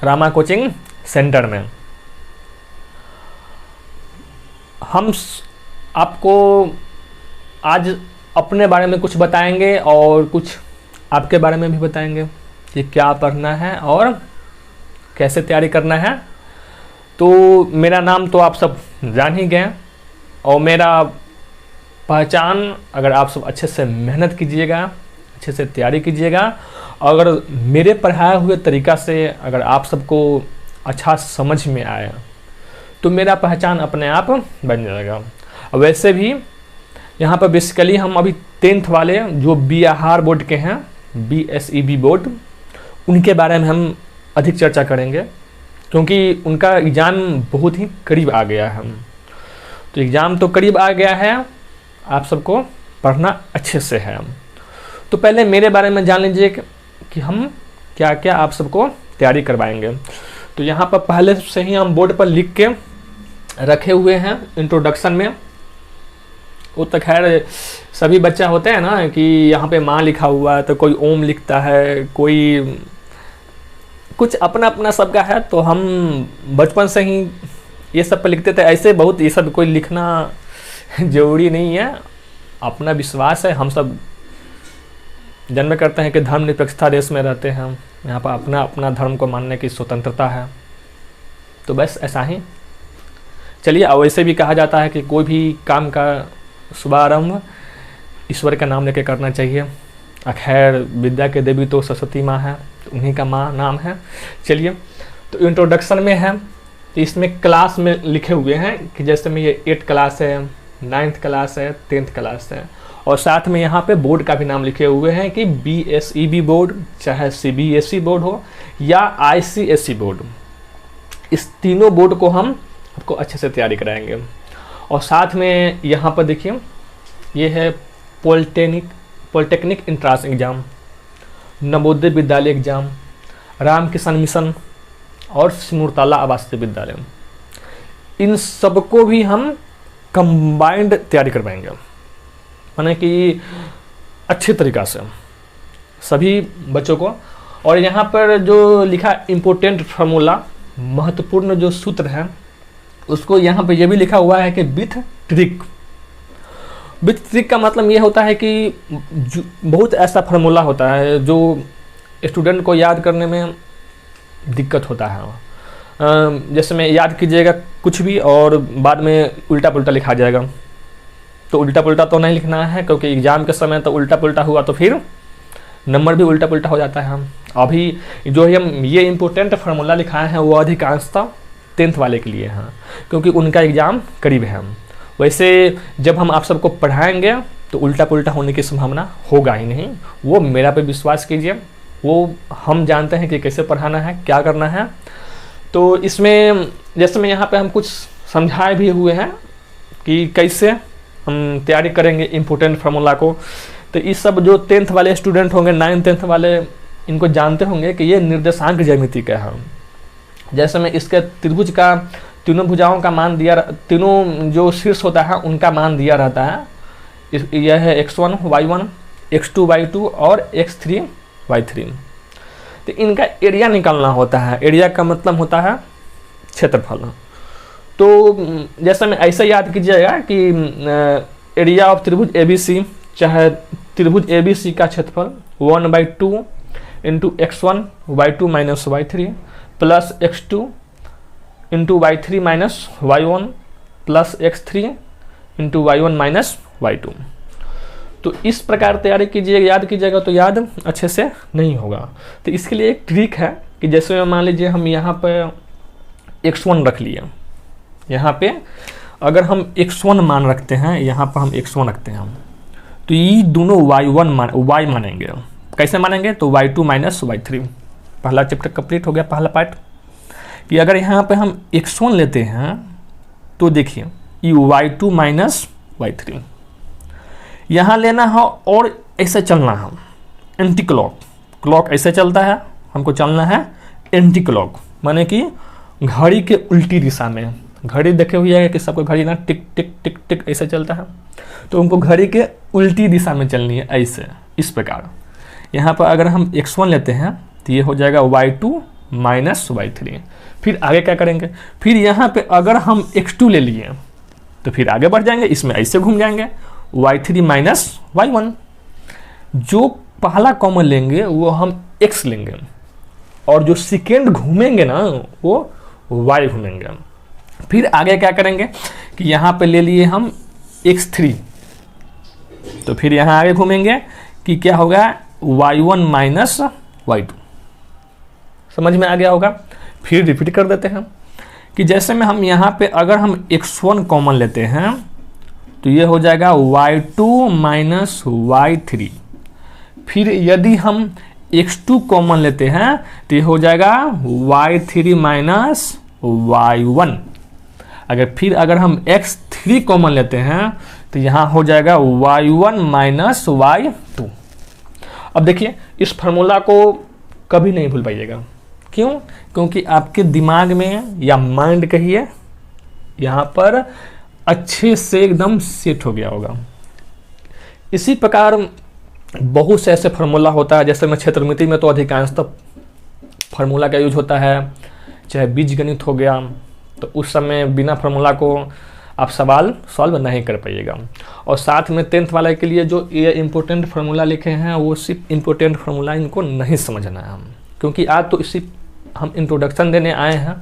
Rama coaching centre में। हम आपको आज अपने बारे में कुछ बताएंगे और कुछ आपके बारे में भी बताएंगे कि क्या पढ़ना है और कैसे तैयारी करना है। तो मेरा नाम तो आप सब जान ही गए और मेरा पहचान, अगर आप सब अच्छे से मेहनत कीजिएगा, अच्छे से तैयारी कीजिएगा, अगर मेरे पढ़ाए हुए तरीक़ा से अगर आप सबको अच्छा समझ में आए तो मेरा पहचान अपने आप बन जाएगा। वैसे भी यहाँ पर बेसिकली हम अभी 10th वाले जो BIHAR बोर्ड के हैं, BSEB बोर्ड, उनके बारे में हम अधिक चर्चा करेंगे क्योंकि उनका एग्ज़ाम बहुत ही करीब आ गया है। तो एग्ज़ाम तो करीब आ गया है, आप सबको पढ़ना अच्छे से है। तो पहले मेरे बारे में जान लीजिए कि हम क्या क्या आप सबको तैयारी करवाएंगे। तो यहाँ पर पहले से ही हम बोर्ड पर लिख के रखे हुए हैं इंट्रोडक्शन में। वो तो खैर सभी बच्चा होते हैं ना कि यहाँ पे माँ लिखा हुआ है तो कोई ओम लिखता है, कोई कुछ अपना अपना सबका है। तो हम बचपन से ही ये सब पर लिखते थे। ऐसे बहुत ये सब कोई लिखना जरूरी नहीं है, अपना विश्वास है। हम सब जन्म करते हैं कि धर्मनिरपेक्षता देश में रहते हैं, यहाँ पर अपना अपना धर्म को मानने की स्वतंत्रता है। तो बस ऐसा ही चलिए। और वैसे भी कहा जाता है कि कोई भी काम का शुभारंभ ईश्वर का नाम लेके करना चाहिए। खैर विद्या के देवी तो सरस्वती माँ है, तो उन्हीं का माँ नाम है। चलिए, तो इंट्रोडक्शन में है, तो इसमें क्लास में लिखे हुए हैं कि जैसे में ये 8th क्लास है, 9th क्लास है, 10th क्लास है, और साथ में यहाँ पे बोर्ड का भी नाम लिखे हुए हैं कि BSEB बोर्ड, चाहे CBSE बोर्ड हो या ICSE बोर्ड, इस तीनों बोर्ड को हम आपको अच्छे से तैयारी कराएंगे। और साथ में यहाँ पर देखिए ये है polytechnic entrance exam, Navodaya Vidyalaya exam, Ramkishan mission और सिमुरताला आवासीय विद्यालय, इन सबको भी हम कंबाइंड तैयारी करवाएंगे, माने कि अच्छे तरीक़ा से सभी बच्चों को। और यहाँ पर जो लिखा इम्पोर्टेंट फार्मूला, महत्वपूर्ण जो सूत्र है, उसको यहाँ पे ये भी लिखा हुआ है कि विथ ट्रिक। विथ ट्रिक का मतलब ये होता है कि बहुत ऐसा फार्मूला होता है जो स्टूडेंट को याद करने में दिक्कत होता है। जैसे में याद कीजिएगा कुछ भी और बाद में उल्टा पुल्टा लिखा जाएगा, तो उल्टा पुल्टा तो नहीं लिखना है क्योंकि एग्ज़ाम के समय तो उल्टा पुल्टा हुआ तो फिर नंबर भी उल्टा पुल्टा हो जाता है। अभी जो हम ये इम्पोर्टेंट फार्मूला लिखाए हैं वो अधिकांशतः 10th वाले के लिए हैं क्योंकि उनका एग्ज़ाम करीब है। वैसे जब हम आप सबको पढ़ाएंगे तो उल्टा पुल्टा होने की संभावना होगा ही नहीं, वो मेरा पे विश्वास कीजिए। वो हम जानते हैं कि कैसे पढ़ाना है, क्या करना है। तो इसमें जैसे में यहाँ पे हम कुछ समझाए भी हुए हैं कि कैसे हम तैयारी करेंगे इम्पोर्टेंट फार्मूला को। तो इस सब जो 10th वाले स्टूडेंट होंगे, 9th 10th वाले, इनको जानते होंगे कि ये निर्देशांक ज्यामिति का है। जैसे में इसके त्रिभुज का तीनों भुजाओं का मान दिया, तीनों जो शीर्ष होता है उनका मान दिया रहता है। यह है x1 y1, x2 y2 और x3 y3। तो इनका एरिया निकालना होता है। एरिया का मतलब होता है क्षेत्रफल। तो जैसे में ऐसे याद कीजिएगा कि एरिया ऑफ त्रिभुज ABC, चाहे त्रिभुज ABC का क्षेत्रफल 1/2 into x1 y2 minus y3 plus x2 into y3 minus y1 plus x3 into y1 minus y2। तो इस प्रकार तैयारी कीजिएगा, याद कीजिएगा तो याद अच्छे से नहीं होगा। तो इसके लिए एक ट्रिक है कि जैसे मान लीजिए हम यहाँ पर x1 रख लिए, यहाँ पे अगर हम x1 मान रखते हैं, यहाँ पर हम x1 रखते हैं, तो ये दोनों y मानेंगे। कैसे मानेंगे? तो y2 माइनस y3। पहला चैप्टर कंप्लीट हो गया, पहला पार्ट। कि अगर यहाँ पे हम x1 लेते हैं तो देखिए ये y2 माइनस y3 यहाँ लेना है और ऐसे चलना है एंटी क्लॉक। क्लॉक ऐसे चलता है, हमको चलना है एंटी क्लॉक, माने कि घड़ी के उल्टी दिशा में। घड़ी देखे हुए है कि सबको घड़ी ना टिक टिक टिक टिक ऐसे चलता है, तो उनको घड़ी के उल्टी दिशा में चलनी है, ऐसे इस प्रकार। यहाँ पर अगर हम x1 लेते हैं तो ये हो जाएगा y2 माइनस y3। फिर आगे क्या करेंगे, फिर यहाँ पे अगर हम x2 ले लिए तो फिर आगे बढ़ जाएंगे, इसमें ऐसे घूम जाएंगे, y3 माइनस y1। जो पहला कॉमन लेंगे वो हम x लेंगे, और जो सेकेंड घूमेंगे ना वो y घूमेंगे। फिर आगे क्या करेंगे कि यहाँ पे ले लिए हम x3, तो फिर यहाँ आगे घूमेंगे कि क्या होगा, y1 माइनस y2। समझ में आ गया होगा। फिर रिपीट कर देते हैं कि जैसे में हम यहाँ पे अगर हम x1 कॉमन लेते हैं तो ये हो जाएगा y2 माइनस y3। फिर यदि हम x2 कॉमन लेते हैं तो ये हो जाएगा y3 माइनस y1। अगर हम x3 कॉमन लेते हैं तो यहाँ हो जाएगा y1 माइनस y2। अब देखिए इस फार्मूला को कभी नहीं भूल पाइएगा। क्यों? क्योंकि आपके दिमाग में या माइंड कहिए यहाँ पर अच्छे से एकदम सेट हो गया होगा। इसी प्रकार बहुत से ऐसे फार्मूला होता है, जैसे मैं क्षेत्रमिति में तो अधिकांशतः फार्मूला का यूज होता है, चाहे बीजगणित हो गया, तो उस समय बिना फार्मूला को आप सवाल सॉल्व नहीं कर पाइएगा। और साथ में 10th वाले के लिए जो ये इम्पोर्टेंट फार्मूला लिखे हैं वो सिर्फ इम्पोर्टेंट फार्मूला इनको नहीं समझना है हम, क्योंकि आज तो इसी हम इंट्रोडक्शन देने आए हैं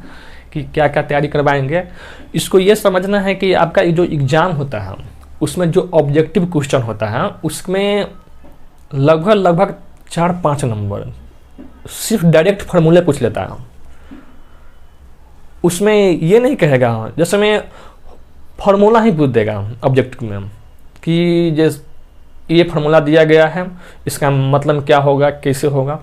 कि क्या क्या तैयारी करवाएंगे। इसको ये समझना है कि आपका जो एग्ज़ाम होता है उसमें जो ऑब्जेक्टिव क्वेश्चन होता है उसमें लगभग 4-5 नंबर सिर्फ डायरेक्ट फार्मूले पूछ लेता है। उसमें ये नहीं कहेगा, जैसे मैं फार्मूला ही पूछ देगा ऑब्जेक्टिव में कि जैसे ये फार्मूला दिया गया है, इसका मतलब क्या होगा, कैसे होगा,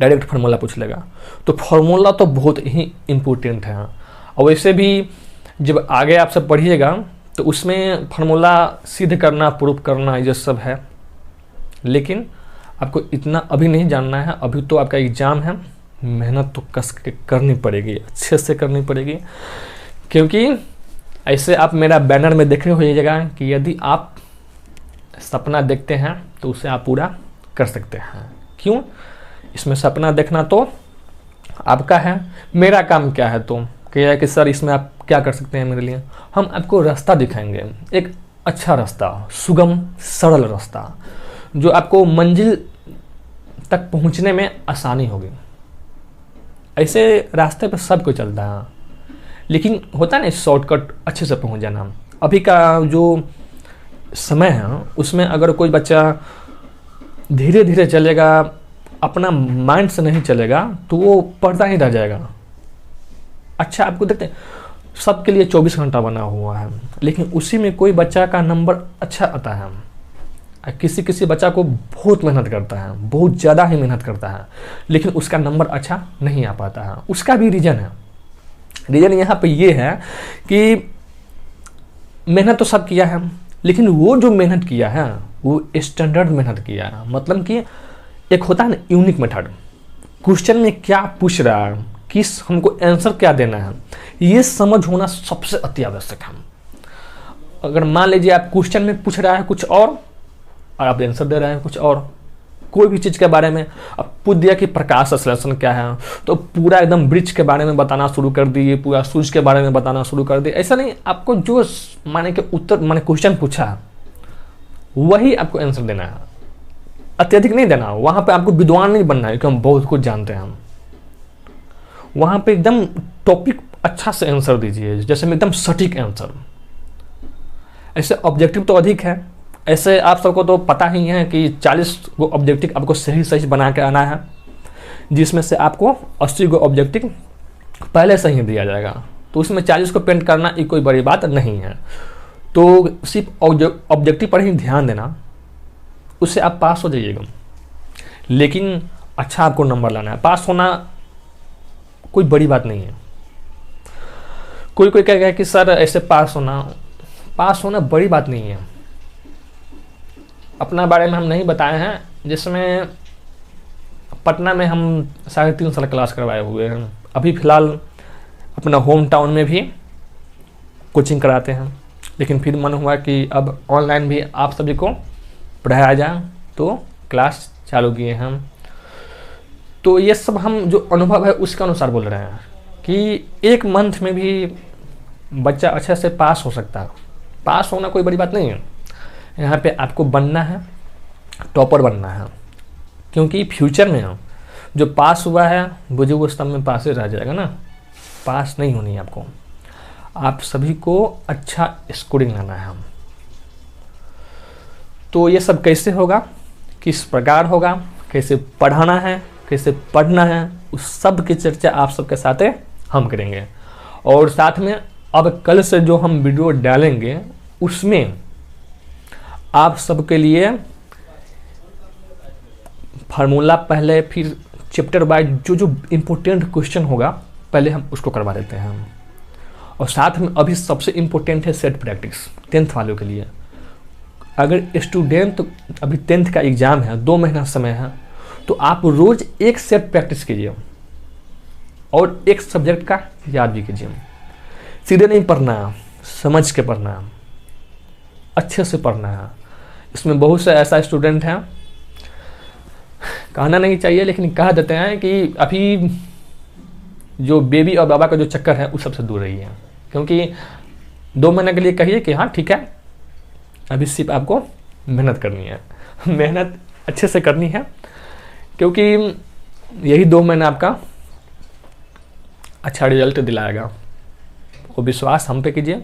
डायरेक्ट फार्मूला पूछ लेगा। तो फार्मूला तो बहुत ही इम्पोर्टेंट है। और वैसे भी जब आगे आपसे पढ़िएगा तो उसमें फार्मूला सिद्ध करना, प्रूफ करना, ये सब है, लेकिन आपको इतना अभी नहीं जानना है। अभी तो आपका एग्ज़ाम है, मेहनत तो कस के करनी पड़ेगी, अच्छे से करनी पड़ेगी। क्योंकि ऐसे आप मेरा बैनर में देखे होइएगा कि यदि आप सपना देखते हैं तो उसे आप पूरा कर सकते हैं। क्यों? इसमें सपना देखना तो आपका है, मेरा काम क्या है तो क्या है कि सर इसमें आप क्या कर सकते हैं मेरे लिए। हम आपको रास्ता दिखाएंगे, एक अच्छा रास्ता, सुगम सरल रास्ता, जो आपको मंजिल तक पहुंचने में आसानी होगी। ऐसे रास्ते पर सब कोई चलता है, लेकिन होता है ना शॉर्टकट अच्छे से पहुंच जाना। अभी का जो समय है उसमें अगर कोई बच्चा धीरे धीरे चलेगा, अपना माइंड से नहीं चलेगा, तो वो पढ़ता ही रह जाएगा। अच्छा, आपको देखते हैं सबके लिए 24 घंटा बना हुआ है, लेकिन उसी में कोई बच्चा का नंबर अच्छा आता है, किसी बच्चा को बहुत मेहनत करता है, बहुत ज़्यादा ही मेहनत करता है, लेकिन उसका नंबर अच्छा नहीं आ पाता है। उसका भी रीज़न है। रीज़न यहाँ पे ये है कि मेहनत तो सब किया है, लेकिन वो जो मेहनत किया है वो स्टैंडर्ड मेहनत किया है। मतलब कि एक होता है ना यूनिक मेथड, क्वेश्चन में क्या पूछ रहा है, किस हमको आंसर क्या देना है, ये समझ होना सबसे अति आवश्यक है। अगर मान लीजिए आप क्वेश्चन में पूछ रहा है कुछ और आप आंसर दे रहे हैं कुछ और, कोई भी चीज़ के बारे में अब पूछ दिया कि प्रकाश संश्लेषण क्या है, तो पूरा एकदम वृक्ष के बारे में बताना शुरू कर दिए, पूरा सूर्य के बारे में बताना शुरू कर दिए। ऐसा नहीं, आपको जो माने कि उत्तर माने क्वेश्चन पूछा है वही आपको आंसर देना है, अत्यधिक नहीं देना। वहाँ पे आपको विद्वान नहीं बनना है कि हम बहुत कुछ जानते हैं। हम वहाँ पे एकदम टॉपिक अच्छा से आंसर दीजिए, जैसे में एकदम सटीक आंसर। ऐसे ऑब्जेक्टिव तो अधिक है, ऐसे आप सबको तो पता ही है कि 40 गो ऑब्जेक्टिव आपको सही बना के आना है, जिसमें से आपको 80 गो ऑब्जेक्टिव पहले से ही दिया जाएगा। तो उसमें 40 को पेंट करना ये कोई बड़ी बात नहीं है। तो सिर्फ ऑब्जेक्टिव पर ही ध्यान देना, उससे आप पास हो जाइएगा। लेकिन अच्छा आपको नंबर लाना है। पास होना कोई बड़ी बात नहीं है। कोई कहेगा कि सर ऐसे पास होना बड़ी बात नहीं है। अपना बारे में हम नहीं बताए हैं, जिसमें पटना में हम 3.5 साल क्लास करवाए हुए हैं। अभी फ़िलहाल अपना होम टाउन में भी कोचिंग कराते हैं, लेकिन फिर मन हुआ कि अब ऑनलाइन भी आप सभी को पढ़ाया जाए, तो क्लास चालू किए हैं हम। तो ये सब हम जो अनुभव है उसके अनुसार बोल रहे हैं कि 1 मंथ में भी बच्चा अच्छे से पास हो सकता है। पास होना कोई बड़ी बात नहीं है, यहाँ पे आपको बनना है, टॉपर बनना है, क्योंकि फ्यूचर में जो पास हुआ है वो जो वो सब में पास ही रह जाएगा ना, पास नहीं होनी है आपको। आप सभी को अच्छा स्कोरिंग लाना है। तो ये सब कैसे होगा, किस प्रकार होगा, कैसे पढ़ाना है, कैसे पढ़ना है, उस सब की चर्चा आप सबके साथ हम करेंगे। और साथ में अब कल से जो हम वीडियो डालेंगे उसमें आप सबके लिए फार्मूला पहले, फिर चैप्टर वाइज जो इम्पोर्टेंट क्वेश्चन होगा पहले हम उसको करवा देते हैं हम। और साथ में अभी सबसे इम्पोर्टेंट है सेट प्रैक्टिस 10th वालों के लिए। अगर स्टूडेंट अभी 10th का एग्ज़ाम है, 2 महीना समय है, तो आप रोज़ एक सेट प्रैक्टिस कीजिए और एक सब्जेक्ट का याद भी कीजिए। सीधे नहीं पढ़ना है, समझ के पढ़ना है, अच्छे से पढ़ना है। इसमें बहुत से ऐसा स्टूडेंट हैं, कहना नहीं चाहिए लेकिन कह देते हैं कि अभी जो बेबी और बाबा का जो चक्कर है उस सबसे दूर रही है। क्योंकि 2 महीने के लिए कहिए कि हाँ ठीक है, अभी सिर्फ आपको मेहनत करनी है, मेहनत अच्छे से करनी है, क्योंकि यही 2 महीना आपका अच्छा रिजल्ट दिलाएगा। वो विश्वास हम पे कीजिए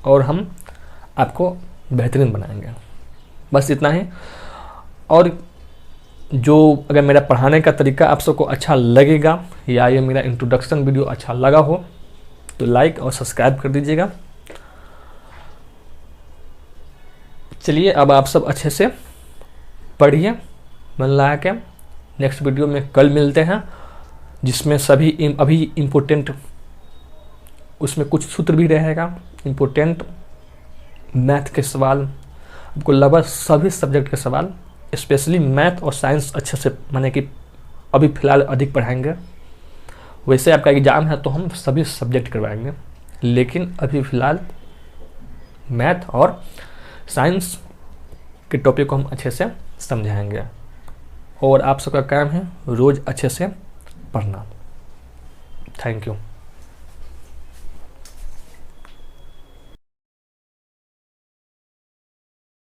और हम आपको बेहतरीन बनाएंगे। बस इतना ही। और जो अगर मेरा पढ़ाने का तरीका आप सबको अच्छा लगेगा या ये मेरा इंट्रोडक्शन वीडियो अच्छा लगा हो तो लाइक और सब्सक्राइब कर दीजिएगा। चलिए अब आप सब अच्छे से पढ़िए मन लगा के। नेक्स्ट वीडियो में कल मिलते हैं, जिसमें सभी अभी इम्पोर्टेंट, उसमें कुछ सूत्र भी रहेगा, इम्पोर्टेंट मैथ के सवाल आपको लगभग सभी सब्जेक्ट के सवाल, स्पेशली मैथ और साइंस अच्छे से माने कि अभी फ़िलहाल अधिक पढ़ाएंगे। वैसे आपका एग्ज़ाम है तो हम सभी सब्जेक्ट करवाएंगे, लेकिन अभी फ़िलहाल मैथ और साइंस के टॉपिक को हम अच्छे से समझाएंगे। और आप सबका काम है रोज़ अच्छे से पढ़ना। Thank you.